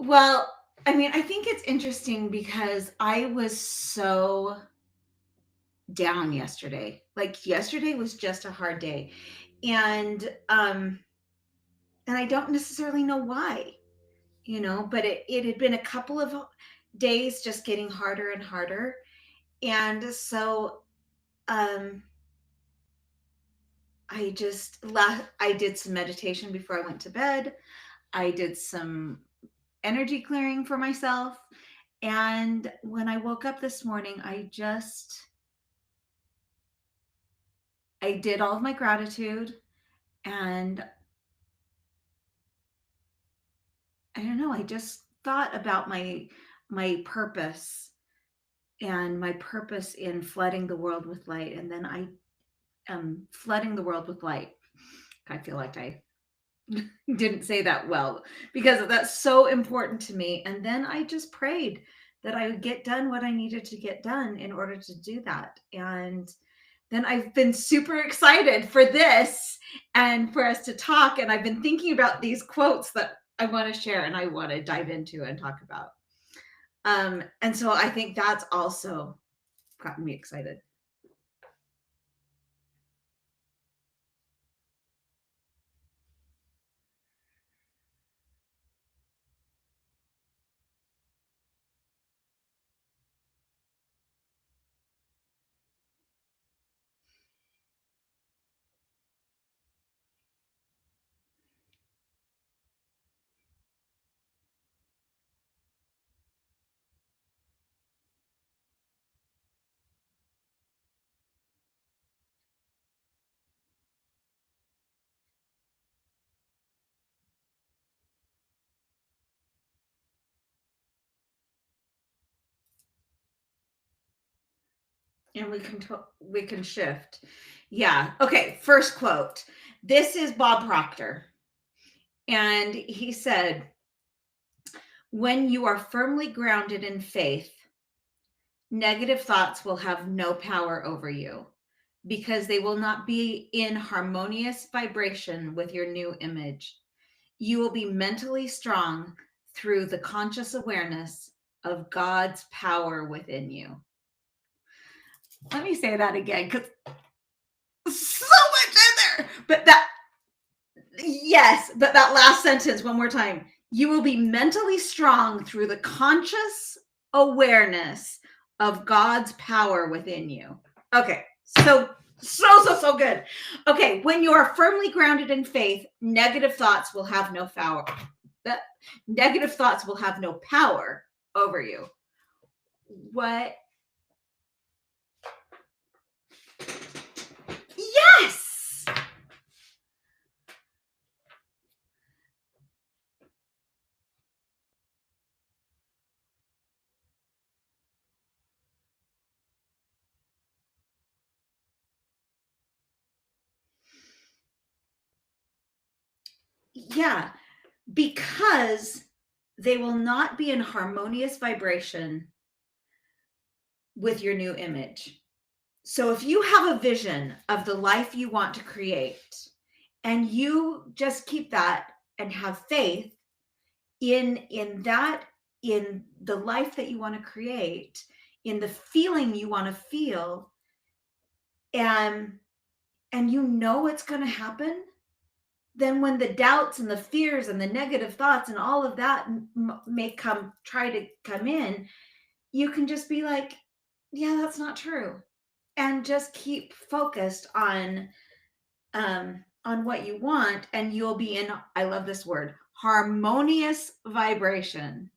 Well, I mean, I think it's interesting because I was so down yesterday. Like yesterday was just a hard day. And and I don't necessarily know why, but it had been a couple of days just getting harder and harder. And so um I did some meditation before I went to bed. I did some energy clearing for myself. And when I woke up this morning, I did all of my gratitude, and I don't know, I just thought about my purpose and my purpose in flooding the world with light. And then I am flooding the world with light. I feel like I didn't say that well because that's so important to me. And then I just prayed that I would get done what I needed to get done in order to do that. And then I've been super excited for this and for us to talk. And I've been thinking about these quotes that I want to share and I want to dive into and talk about. And so I think that's also gotten me excited. And we can shift. Yeah. Okay. First quote. This is Bob Proctor, and he said, "When you are firmly grounded in faith, negative thoughts will have no power over you because they will not be in harmonious vibration with your new image. You will be mentally strong through the conscious awareness of God's power within you." Let me say that again because so much in there. But that last sentence one more time. You will be mentally strong through the conscious awareness of God's power within you. Okay. So good. Okay, when you are firmly grounded in faith, negative thoughts will have no power. Negative thoughts will have no power over you. What? Yes. Yeah, because they will not be in harmonious vibration with your new image. So if you have a vision of the life you want to create and you just keep that and have faith in that, in the life that you want to create, in the feeling you want to feel, and you know it's going to happen, then when the doubts and the fears and the negative thoughts and all of that may try to come in, you can just be like, yeah, that's not true, and just keep focused on what you want, and you'll be in, I love this word, harmonious vibration.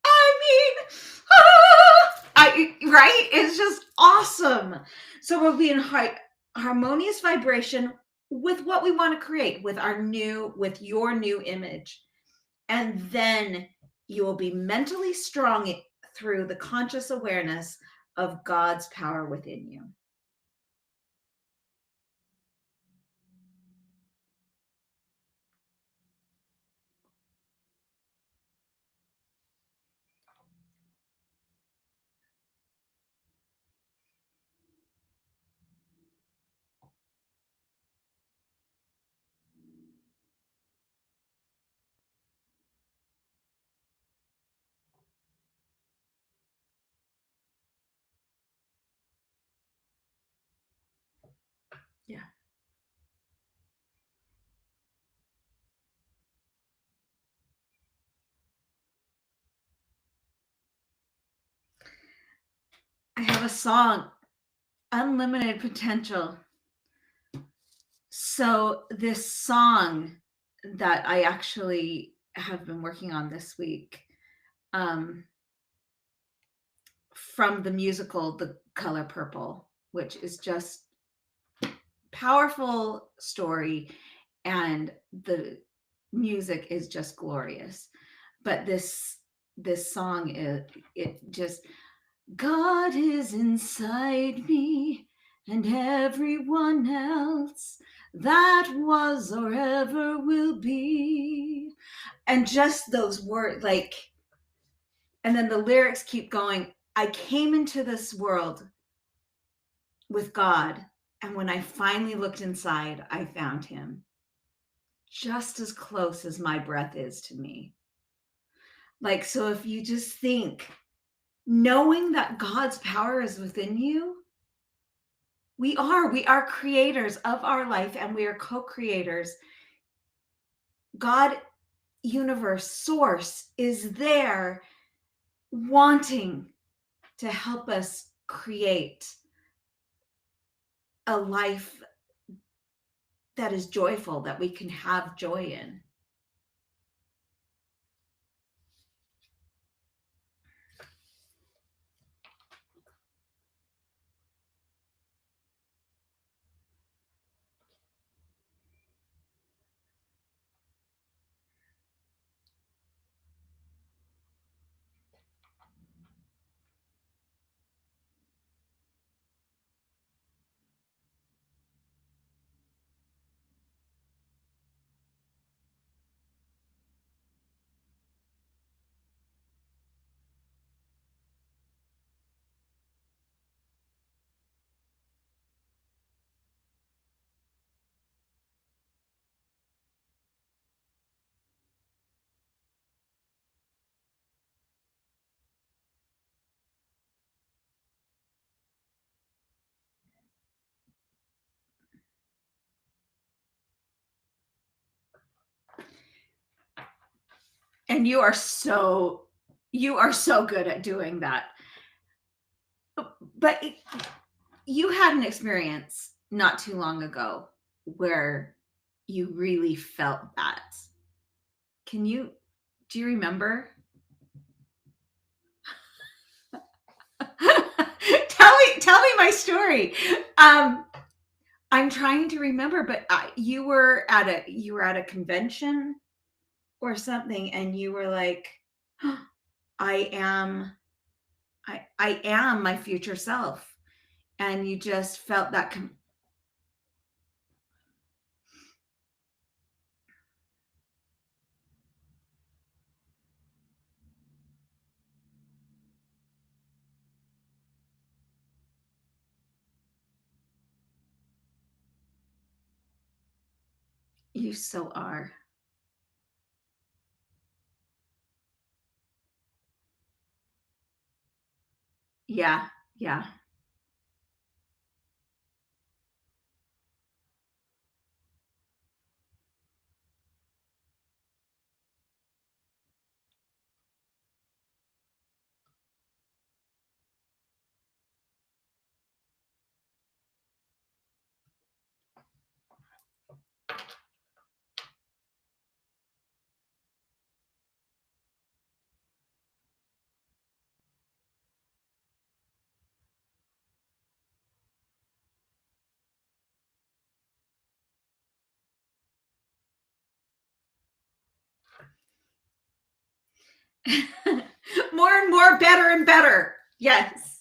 I mean, right? It's just awesome. So we'll be in harmonious vibration with what we want to create, with your new image. And then you will be mentally strong through the conscious awareness of God's power within you. Yeah. I have a song, Unlimited Potential. So this song that I actually have been working on this week, um, from the musical The Color Purple, which is just powerful story, and the music is just glorious. But this song is, it just, God is inside me and everyone else that was or ever will be. And just those words, like, and then the lyrics keep going. I came into this world with God, and when I finally looked inside, I found him just as close as my breath is to me. Like, so if you just think, knowing that God's power is within you, we are creators of our life, and we are co-creators. God, universe, source is there wanting to help us create a life that is joyful, that we can have joy in. And you are so good at doing that. But you had an experience not too long ago where you really felt that. Can you do you remember? Tell me my story. I'm trying to remember, but you were at a convention or something, and you were like, I am I am my future self. And you just felt that you so are. Yeah, yeah. More and more, better and better. Yes.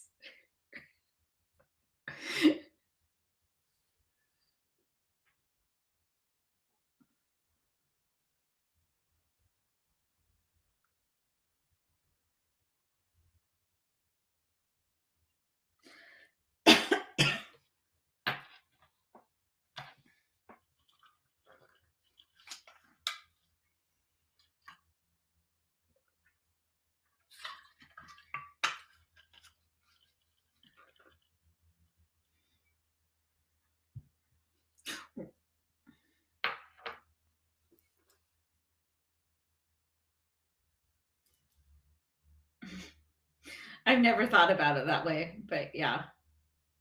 I've never thought about it that way, but yeah.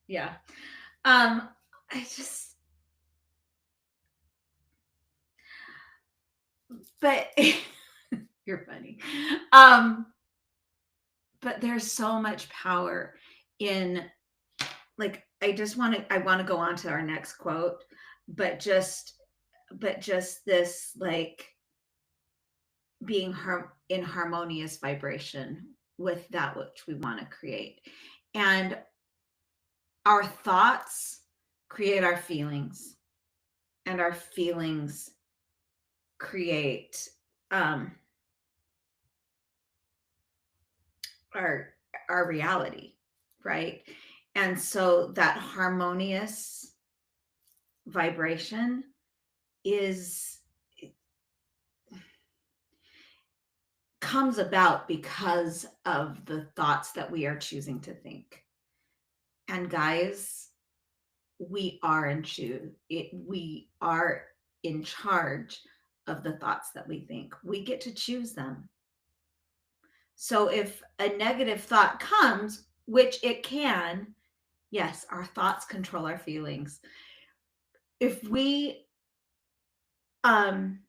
Yeah. Um, I just, but you're funny. Um, but there's so much power in, like, I want to go on to our next quote, but just this, like, being in harmonious vibration with that which we want to create. And our thoughts create our feelings, and our feelings create um, our reality, right? And so that harmonious vibration is comes about because of the thoughts that we are choosing to think. And guys, we are in charge of the thoughts that we think. We get to choose them. So if a negative thought comes, which it can, yes, our thoughts control our feelings. If we um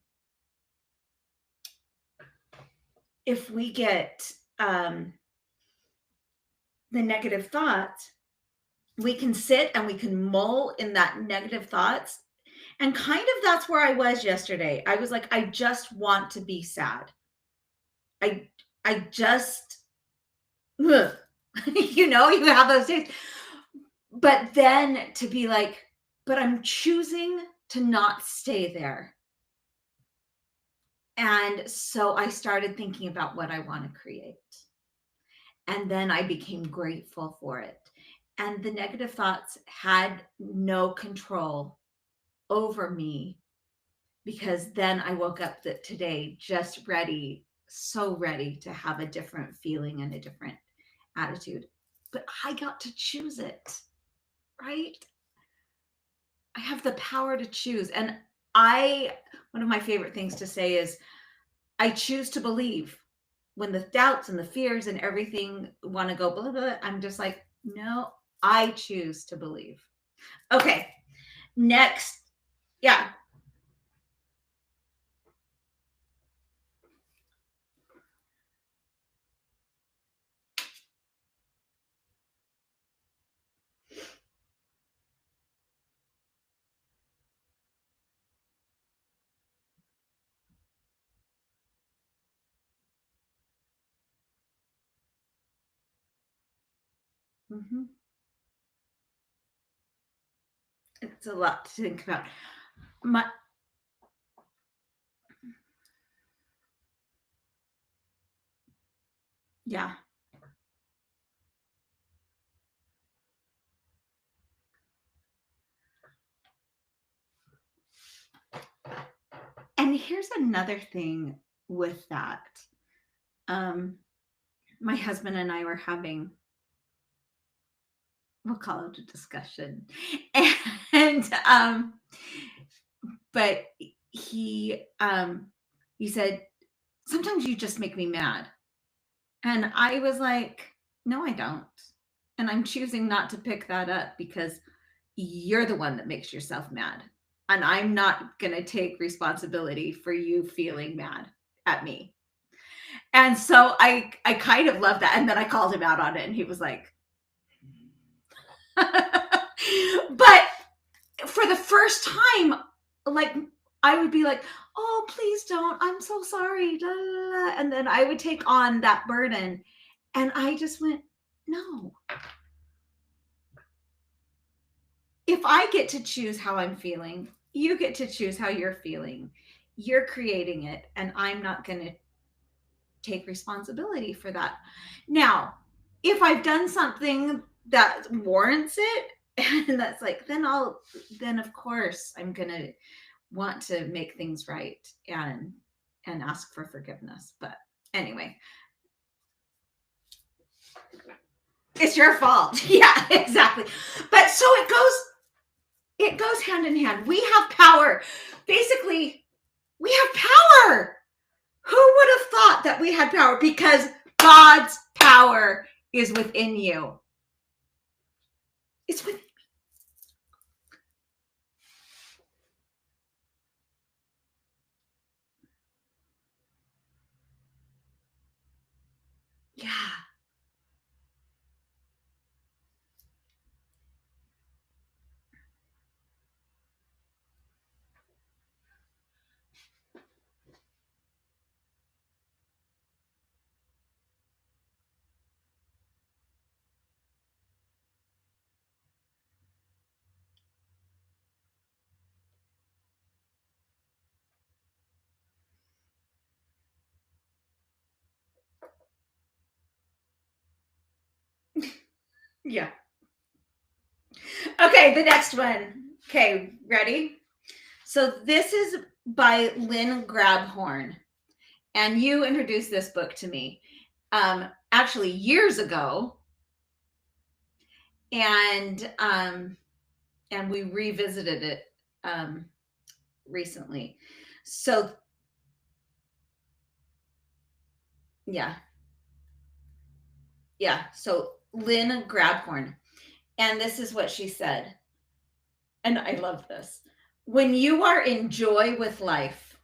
get the negative thoughts, we can sit and we can mull in that negative thoughts. And kind of that's where I was yesterday. I was like, I just want to be sad. I just you have those days. But then to be like, but I'm choosing to not stay there. And so I started thinking about what I want to create. And then I became grateful for it. And the negative thoughts had no control over me, because then I woke up today just ready, so ready to have a different feeling and a different attitude. But I got to choose it, right? I have the power to choose. And one of my favorite things to say is, I choose to believe. When the doubts and the fears and everything want to go blah, blah, blah, I'm just like, no, I choose to believe. Okay, next. Yeah. Mhm. It's a lot to think about. My, yeah. And here's another thing with that. My husband and I were having, we'll call it a discussion. And but he said, sometimes you just make me mad. And I was like, no, I don't. And I'm choosing not to pick that up, because you're the one that makes yourself mad. And I'm not going to take responsibility for you feeling mad at me. And so I kind of love that. And then I called him out on it, and he was like, but for the first time, like, I would be like, oh, please don't. I'm so sorry. Da, da, da. And then I would take on that burden. And I just went, no. If I get to choose how I'm feeling, you get to choose how you're feeling. You're creating it, and I'm not going to take responsibility for that. Now, if I've done something that warrants it, and that's like, then of course I'm going to want to make things right and ask for forgiveness. But anyway, it's your fault. Yeah, exactly. But so it goes hand in hand. We have power. Basically, we have power. Who would have thought that we had power? Because God's power is within you. It's with yeah. Yeah. Okay, the next one. Okay, ready? So this is by Lynn Grabhorn, and you introduced this book to me actually years ago, and we revisited it um, recently. So yeah, yeah. So Lynn Grabhorn, and this is what she said, and I love this. When you are in joy with life,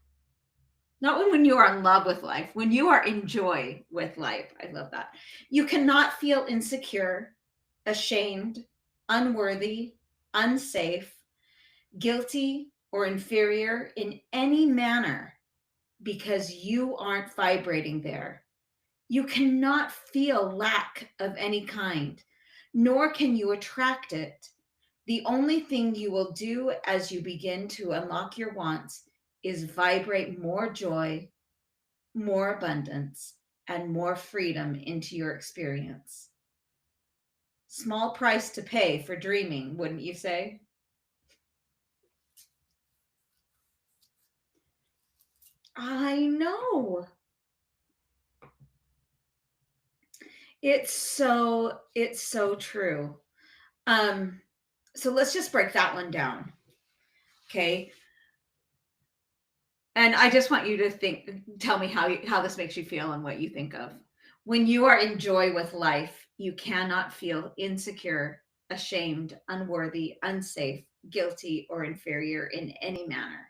not when you are in love with life, when you are in joy with life, I love that. You cannot feel insecure, ashamed, unworthy, unsafe, guilty, or inferior in any manner because you aren't vibrating there. You cannot feel lack of any kind, nor can you attract it. The only thing you will do as you begin to unlock your wants is vibrate more joy, more abundance, and more freedom into your experience. Small price to pay for dreaming, wouldn't you say? I know. It's so true. Um so let's just break that one down. Okay? And I just want you to tell me how this makes you feel and what you think of. When you are in joy with life, you cannot feel insecure, ashamed, unworthy, unsafe, guilty, or inferior in any manner.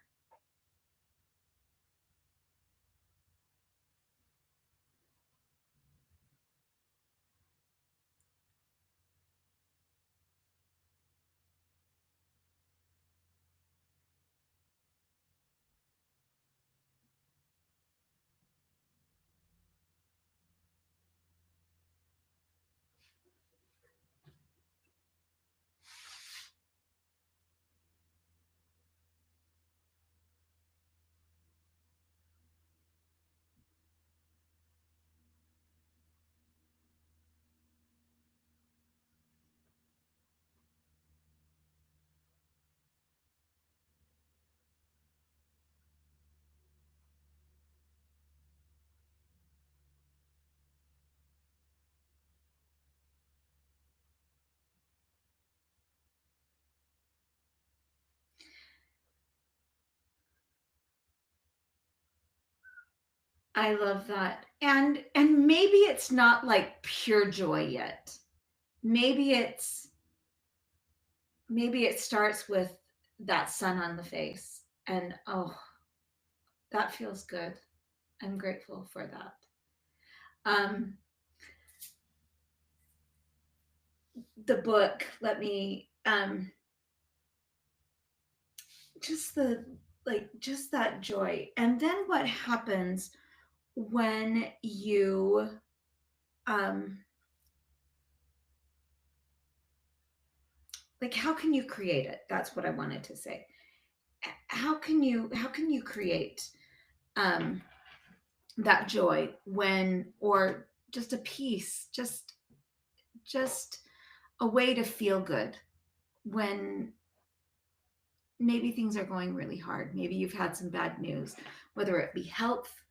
I love that. And maybe it's not like pure joy yet. Maybe it starts with that sun on the face and oh, that feels good. I'm grateful for that. Um the book, let me just the just that joy. And then what happens when you um how can you create it? That's what I wanted to say. How can you create um that joy when or just a peace, just a way to feel good when maybe things are going really hard, maybe you've had some bad news, whether it be health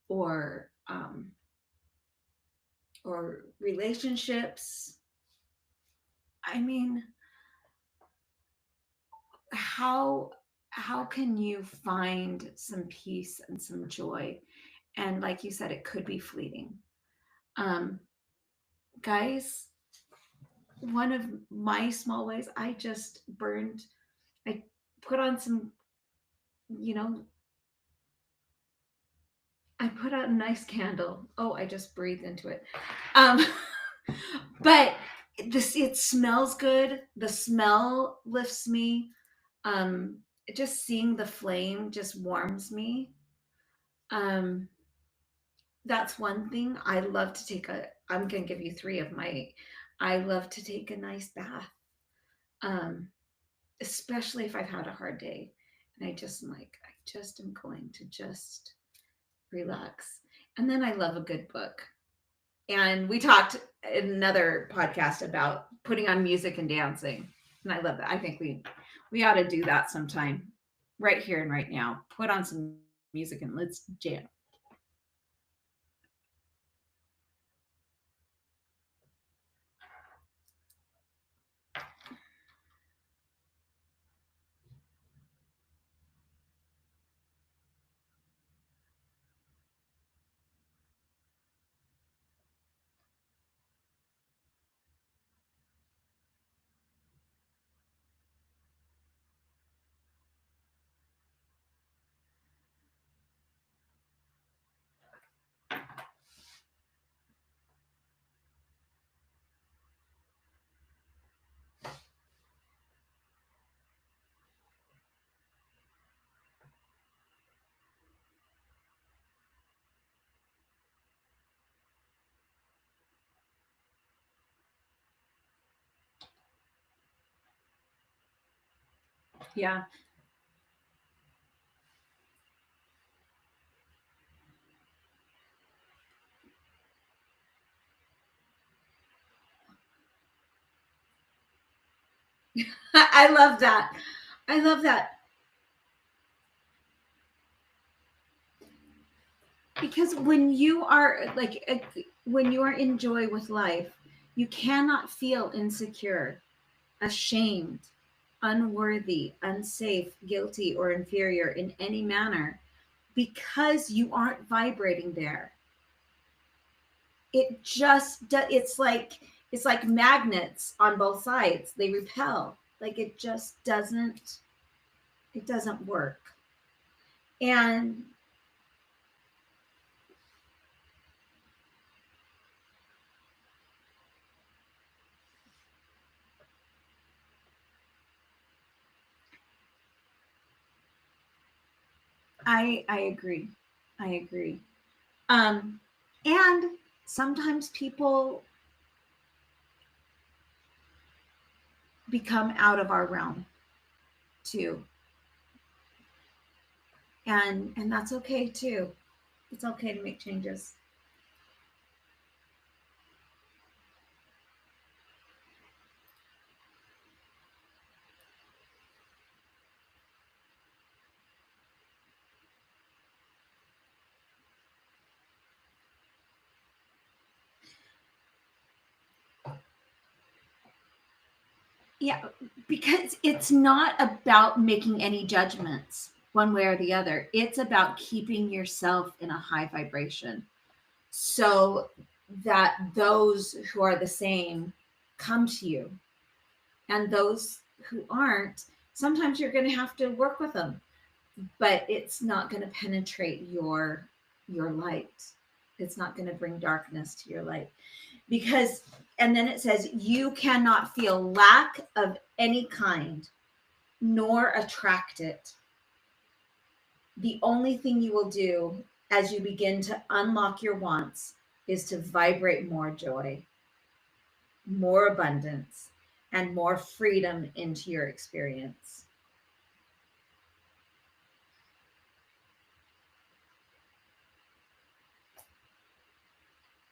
or relationships. I mean, how how can you find some peace and some joy? And like you said, it could be fleeting. um guys, one of my small ways, I put on some, you know, I put out a nice candle. Oh, I just breathed into it. Um, but it smells good. The smell lifts me. Um, just seeing the flame just warms me. Um, that's one thing. I'm gonna give you three of my. I love to take a nice bath. Um, especially if I've had a hard day, and I just am going to just relax. And then I love a good book. And we talked in another podcast about putting on music and dancing. And I love that. I think we ought to do that sometime, right here and right now. Put on some music and let's jam. Yeah. I love that. I love that. Because when you are in joy with life, you cannot feel insecure, ashamed, unworthy, unsafe, guilty, or inferior in any manner because you aren't vibrating there. It's like magnets on both sides. They repel. Like it doesn't work. And I agree. I agree. Um and sometimes people become out of our realm too. And that's okay too. It's okay to make changes. Yeah, because it's not about making any judgments one way or the other. It's about keeping yourself in a high vibration so that those who are the same come to you. And those who aren't, sometimes you're going to have to work with them, but it's not going to penetrate your light. It's not going to bring darkness to your light. Because and then it says you cannot feel lack of any kind nor attract it. The only thing you will do as you begin to unlock your wants is to vibrate more joy, more abundance, and more freedom into your experience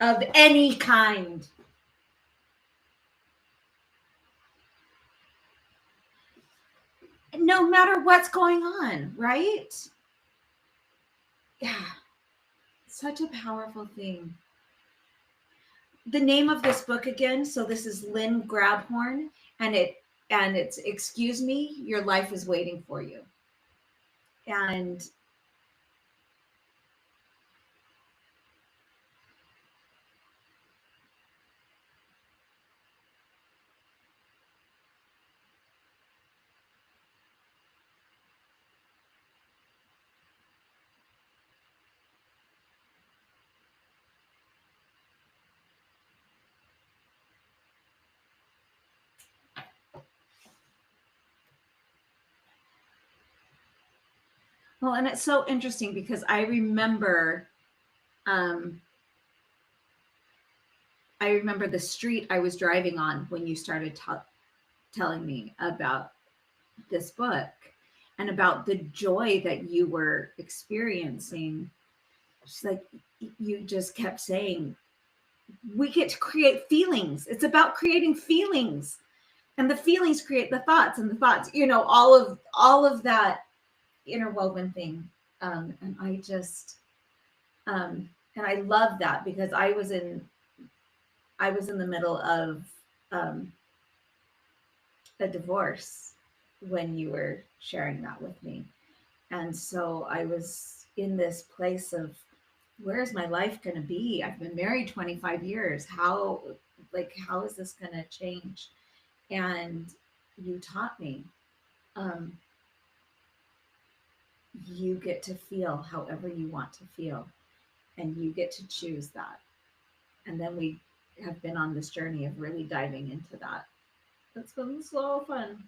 of any kind. No matter what's going on, right? Yeah, such a powerful thing. The name of this book again, so this is Lynn Grabhorn, and it's Excuse Me, Your Life is Waiting for You. And Well, and it's so interesting because um, I remember the street I was driving on when you started telling me about this book and about the joy that you were experiencing. It's like you just kept saying, we get to create feelings. It's about creating feelings, and the feelings create the thoughts, and the thoughts, all of that interwoven thing. And I just and I love that because I was in the middle of um, a divorce when you were sharing that with me. And so I was in this place of, where's my life going to be? I've been married 25 years. How is this going to change? And you taught me, um, you get to feel however you want to feel, and you get to choose that. And then we have been on this journey of really diving into that. It's been so fun.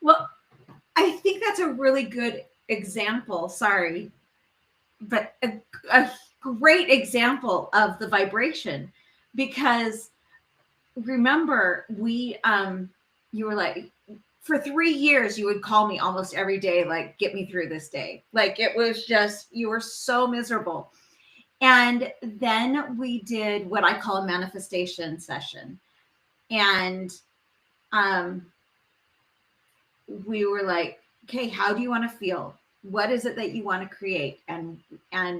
Well, I think that's a really good example. Sorry, but a great example of the vibration, because remember, you were like, for 3 years you would call me almost every day, like, get me through this day. Like, it was just, you were so miserable. And then we did what I call a manifestation session. And um we were like, okay, how do you want to feel? What is it that you want to create? And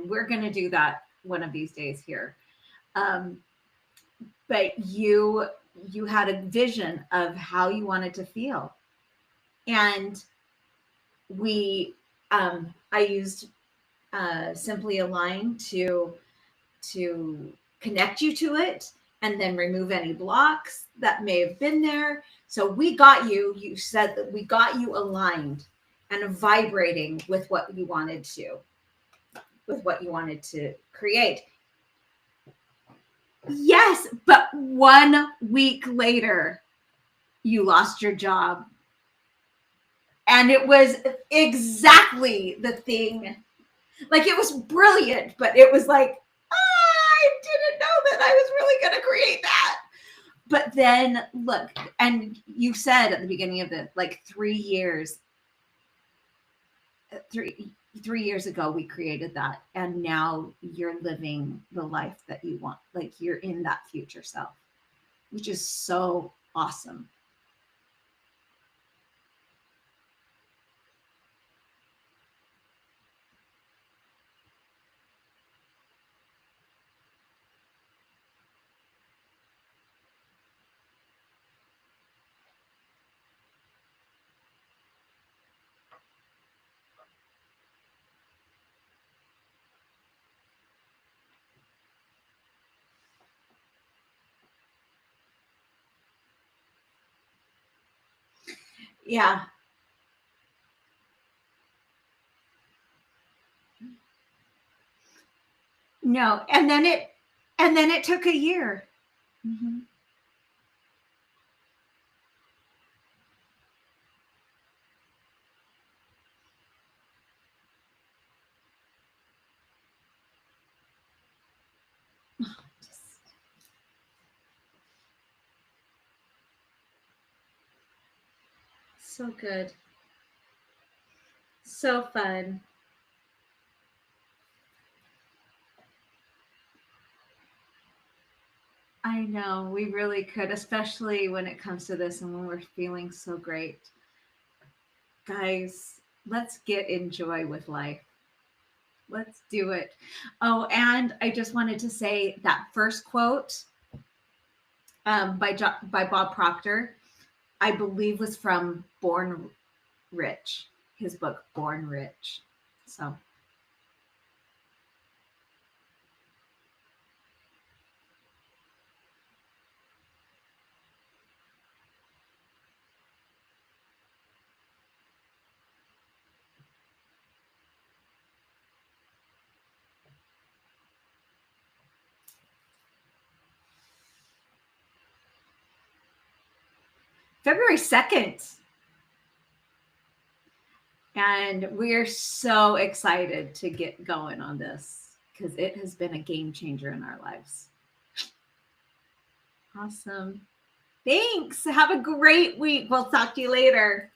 we're going to do that one of these days here. Um, but you had a vision of how you wanted to feel, and we I used Simply Align to connect you to it, and then remove any blocks that may have been there. So we got you said that we got you aligned and vibrating with what you wanted to create. Yes, but 1 week later, you lost your job. And it was exactly the thing. Like, it was brilliant, but it was like, I didn't know that I was really going to create that. But then look, and you said at the beginning of the, like, 3 years, 3 years ago we created that, and now you're living the life that you want. Like, you're in that future self, which is so awesome. Yeah. No, and then it took a year. Mhm. Just so good. So fun. I know we really could, especially when it comes to this and when we're feeling so great. Guys, let's get in joy with life. Let's do it. Oh, and I just wanted to say that first quote by Bob Proctor, I believe was from Born Rich, his book Born Rich. So February 2nd. And we're so excited to get going on this because it has been a game changer in our lives. Awesome. Thanks. Have a great week. We'll talk to you later.